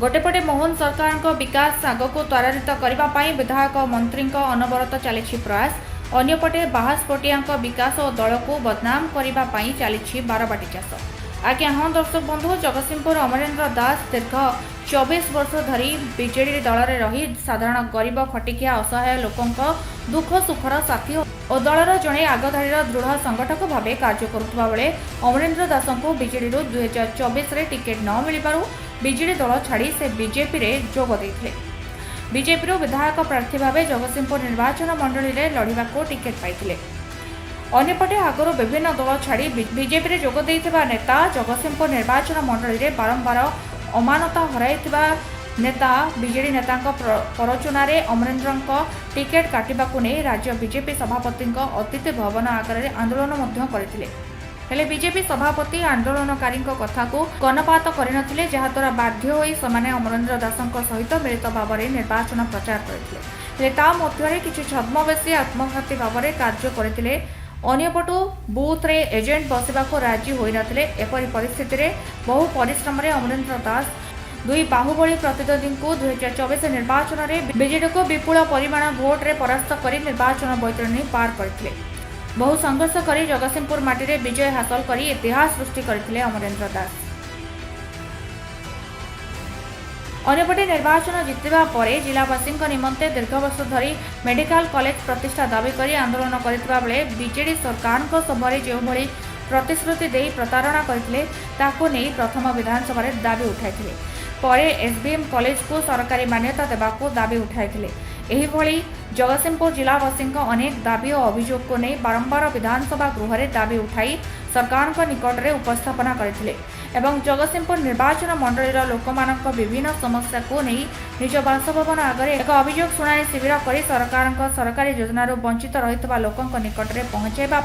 गोटेपटे मोहन सरकार विकास आगक त्वरान्वित करने विधायक मंत्री अनवरत चली प्रयास अंपटे बाहास्पटिया विकास और दल को बदनाम करने चली बारबाटी चाष। आज्ञा हाँ दर्शक बंधु, जगतसिंहपुर अमरेन्द्र दास दीर्घ 24 वर्ष धरी बीजेडी दल में रही साधारण गरीब खटिकिया असहाय लोकों दुख सुखर साथी और दलर जड़े आगधाड़ी दृढ़ संगठक भाव कार्य करुवा बेले अमरेन्द्र दास को बीजेडी 2024 में टिकेट न मिलू बीजेडी दल छाड़ी से बीजेपी में जोग देते। बीजेपी विधायक प्रार्थी भाव जगतसिंहपुर निर्वाचन मंडली में लड़ाक टिकेट पाई। अन्यपटे आगुरी विभिन्न दल छाड़ी बीजेपी में जोग देइथिबा नेता जगतसिंहपुर निर्वाचन मंडली में बारंबार अमानता हराइथिबा नेता बीजेडी नेता परचुना अमरेन्द्र टिकेट काटिबाकु नै राज्य बीजेपी सभापति अतिथि भवन आगे आंदोलन करथिले। हेले बीजेपी सभापति आंदोलनकारी कथा को कर्णपात करनथिले, जहाद्वारा बाध्य होई समाने अमरेन्द्र दासंक सहित मिलित भाव में निर्वाचन प्रचार करथिले। हेले ता मध्यरे किछि छद्मवेशी आत्मघाती भाव में कार्य करथिले। अन्यपटु बूथ रे एजेंट बसवाक राजी होई नथिले। एपरि परिस्थिति रे बहु परिश्रम रे अमरेन्द्र दास दुई बाहुबली प्रतिद्वंदी को 2024 निर्वाचन में बीजेडी को विपुल परिमाण भोट रे परास्त कर निर्वाचन बैतरणी पार करथिले। बहु संघर्ष कर जगतसिंहपुर माटी रे विजय हासिल कर इतिहास सृष्टि करथिले अमरेन्द्र दास। अन्यपटे निर्वाचन जितवा परे जिलावासी निमंते दीर्घ वर्ष धरी मेडिकल कॉलेज प्रतिष्ठा दाबी कर आंदोलन करथिबा बेले बीजेडी सरकार समय जो भली प्रतिश्रुति दे प्रतारणा करथिले ताको नै प्रथम विधानसभा रे दाबी उठाइथिले। परे एसबीएम कॉलेज को सरकारी मान्यता देबाको दाबी उठाइथिले। एही भली जगतसिंहपुर जिलावासी अनेक दाबी और अभियोग को नहीं बारंबार विधानसभा गृह में दाबी उठाई सरकार निकट में उपस्थापना करथिले एवं जगतसिंहपुर निर्वाचन मंडली लोक विभिन्न समस्या को नहीं निज बासभवन आगे एक अभियोग शुणाणी शिविर कर सरकारी योजन वंचित रही लोकों निकट में पहुंचाइबा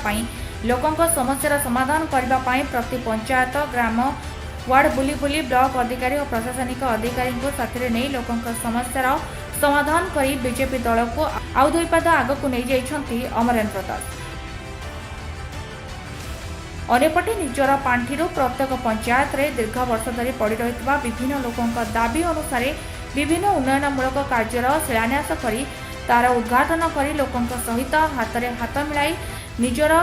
लोकों समस्या समाधान करने प्रति पंचायत ग्राम वार्ड बुली बुली ब्लॉक अधिकारी और प्रशासनिक अधिकारी को साथी नहीं लोकों समस्या समाधान कर बीजेपी दल को आउ दुई पाद आग को नहीं जाइछंती अमरेन्द्र दास। अन्यपटे निजर पांठि प्रत्येक पंचायत रे दीर्घ वर्ष धरी पड़ रही विभिन्न लोकों दाबी अनुसार विभिन्न उन्नयनमूलक कार्यर शिलान्यास कर तार उद्घाटन कर लोकों सहित हाथ में हाथ मिलाई निजर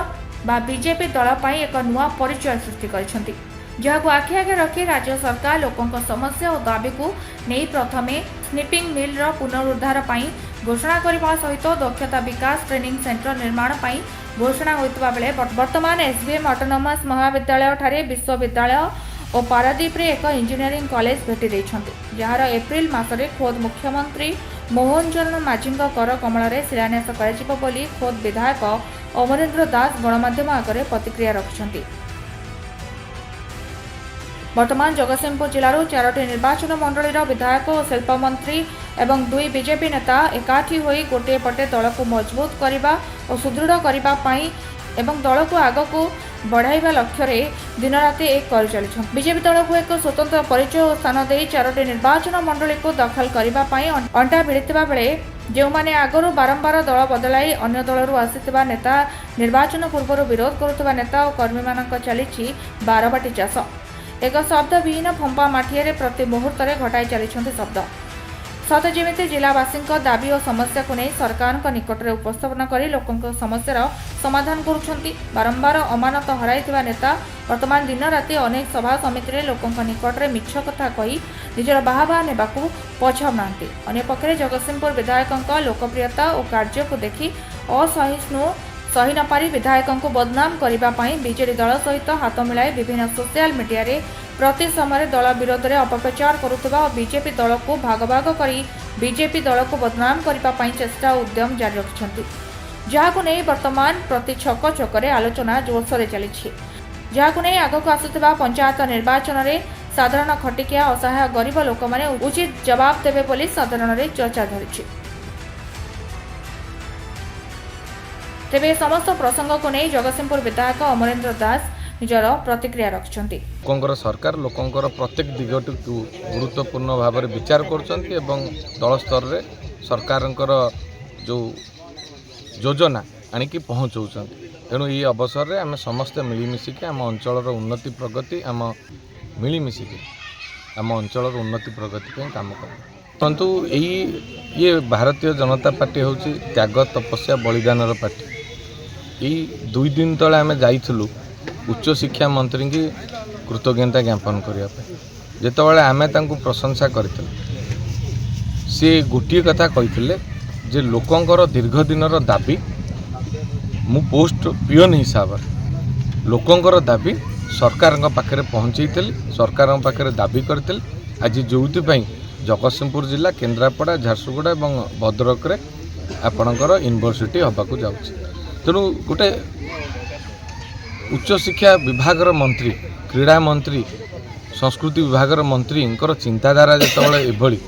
बा बीजेपी दल पर एक नुआ परिचय सृष्टि करछंती, जहां आखि आगे रखी राज्य सरकार लोकों समस्या और दाबी को नहीं प्रथमे स्निपिंग मिल पुनरुद्धार घोषणा करने सहित दक्षता विकास ट्रेनिंग सेंटर निर्माण घोषणा होता बेले वर्तमान एसबीएम ऑटोनोमस महाविद्यालय ठारे विश्वविद्यालय और पारादीप रे एक इंजीनियरिंग कॉलेज भेटी देइछंती, जार एप्रिल मासरे खोद मुख्यमंत्री मोहन चरण माझी कर कमल शिलान्यास कर खोद विधायक अमरेन्द्र दास गणमाध्यम आगे प्रतिक्रिया रखिछंती। वर्तमान जगतसिंहपुर जिलार 4टी निर्वाचन मंडलीर विधायक और शिल्प मंत्री एवं दुई बीजेपी नेता एकाठी होई गोटे पटे दल को मजबूत करने और सुदृढ़ करने एवं दल को आग को बढ़ाइबा लक्ष्य रे दिन राति एक कर चली। बीजेपी दल को एक स्वतंत्र परिचय और स्थान दे 4टी निर्वाचन मंडली को दखल करने अंटा भिड़ता बेले जो माने आगरू बारंबार दल बदलाई अन्य दलरू आसीथिबा नेता निर्वाचन पूर्व विरोध करुवा नेता और कर्मी मान चली बारबाटी चाष। एक शब्द विहीन फंपा माठिया प्रति मुहूर्त घटाई चली शब्द सत जमी जिलावासी दाबी और समस्या को नहीं सरकार निकट में उपस्थापन कर लोकों समस्यार समाधान करुछंती। बारंबार अमानत हराइथिबा नेता वर्तमान दिन राति अनेक सभा समिति लोकों निकट में मिछ कथा कही निजर बाहाबा नेबाकू पछाउना। अन्यपक्षे जगतसिंहपुर विधायक लोकप्रियता और कार्य को देखि असहिष्णु सही न पारी विधायक को बदनाम करने बीजेडी दल सहित हाथ मिलाई विभिन्न सोशल मीडिया रे प्रति समय दल विरोध में अपप्रचार करुवा और बीजेपी दल को भाग भाग कर बीजेपी दल को बदनाम करने चेष्टा उद्यम जारी रखिछंती, जहां नहीं वर्तमान प्रति छक छक आलोचना जोरसोर चली, जहां नहीं आगक आसुवा पंचायत निर्वाचन में साधारण खटिकिया असहाय गरीब लोक मैंने उचित जवाब देवे बोली साधारण चर्चा धरी। तेबे समस्त प्रसंग को नहीं जगतसिंहपुर विधायक अमरेन्द्र दास निजर प्रतिक्रिया रखिछंती। लोकंकर सरकार लोकंकर प्रत्येक दिगटी को गुरुत्वपूर्ण भाव में विचार करछंती एवं दल स्तर रे सरकारंकर जो योजना आनिकी पहुँचाउछंती। तेणु ये अवसर में आम समस्ते मिलमिशिकी आम अंचल उन्नति प्रगति आम मिलमिशिकी आम अंचल उन्नति प्रगति पे काम कर परंतु ये भारतीय जनता पार्टी हूँ त्याग तपस्या बलिदान पार्टी यही 2 दिन तले आम जाइलु उच्च शिक्षा मंत्री की कृतज्ञता ज्ञापन करने जितेबाला आम प्रशंसा करते सी गोटे कथा कही जे लोकंकर दीर्घ दिन दाबी मु पोस्ट पियोन हिसाब से लोकंकर दाबी सरकार पाखे पहुँचे सरकार पाखे दाबी करते आज जो जगतसिंहपुर जिला केन्द्रापड़ा झारसुगुड़ा और भद्रक रे आपणकर यूनिवर्सिटी हवाक जाऊँगी तेणु गोटे उच्च शिक्षा विभाग मंत्री क्रीड़ा मंत्री संस्कृति विभाग मंत्री चिंताधारा जितेबाला एभली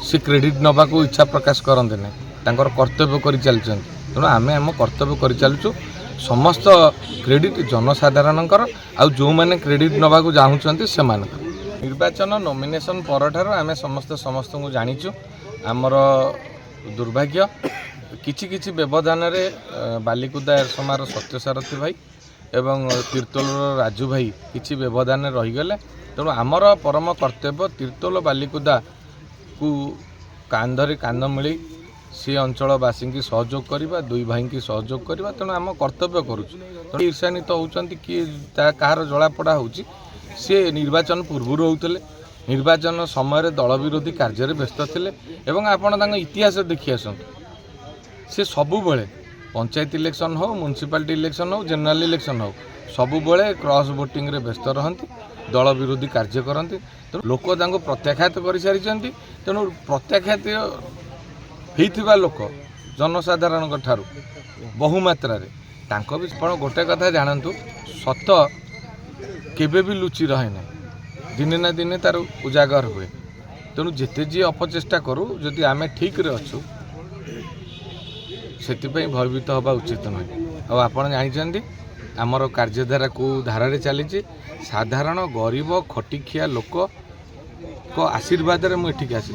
सी क्रेडिट नवा को इच्छा प्रकाश करते ना तांकर कर्तव्य कर चलते तेणु आम आम कर्तव्य कर चलुँ समस्त क्रेडिट जनसाधारणकर आउ जो मैंने क्रेडिट नवा को चाहूँगी से निर्वाचन नॉमिनेशन पर आम समस्त को जाचु आमर दुर्भाग्य किछि किछि व्यवधान रे बालिकुदा एरसमार सत्यसारथी भाई एवं तीर्तोल राजू भाई किछि व्यवधान रहीगले तेणु आमर परम कर्तव्य तीर्तोल बालिकुदा को कांधरे कांध मिली सी अंचलवासी की सहयोग करवा दुई भाई की सहयोग करवा तेणु आम कर्तव्य करुँ ईर्षान्वित होती किए कहार जलापड़ा हो सी निर्वाचन पूर्व होते निर्वाचन समय दल विरोधी कार्य व्यस्त थे एवं आपण इतिहास देखी आसतु सी सबुबले पंचायत इलेक्शन हो म्युनिसिपालिटी इलेक्शन हो जनरल इलेक्शन हो सबुबले क्रॉस वोटिंग रे व्यस्त रहती दल विरोधी कार्य करती तेणु लोक प्रत्याख्यात कर सारी तेणु प्रत्याख्यात होइथिबा लोक जनसाधारण ठारू बहुमात्रा भी गोटे कथा जानतु सत केबे भी लुचि रहे ना दिने ना दिने तार उजागर हुए तेणु जेते जी अपचेष्टा करूँ जदि आम ठीक रे अच्छु से भयभीत हवा उचित नुहे आपण जानते आमर कार्यधारा को धारा चली साधारण गरीब खटिखिया लोक को आशीर्वाद रे मुझे आसी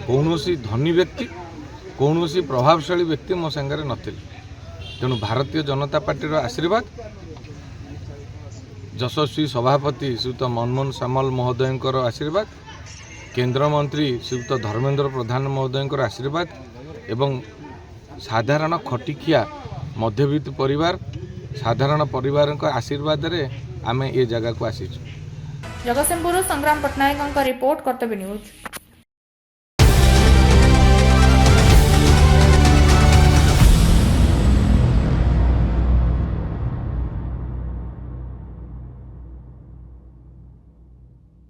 कौन धनी व्यक्ति कौन प्रभावशाली व्यक्ति मो सांगे नथिले तेणु भारतीय जनता पार्टी आशीर्वाद यशस्वी सभापति श्रीयुत मनमोहन सामल महोदय आशीर्वाद केंद्र मंत्री श्रीयुत धर्मेंद्र प्रधान महोदय आशीर्वाद एवं साधारण खटिखिया मध्यवित्त परिवार साधारण परिवार आशीर्वाद रे आमे ये जगह को आसी। जगतसिंहपुर संग्राम पट्टनायक रिपोर्ट कर्तव्य न्यूज।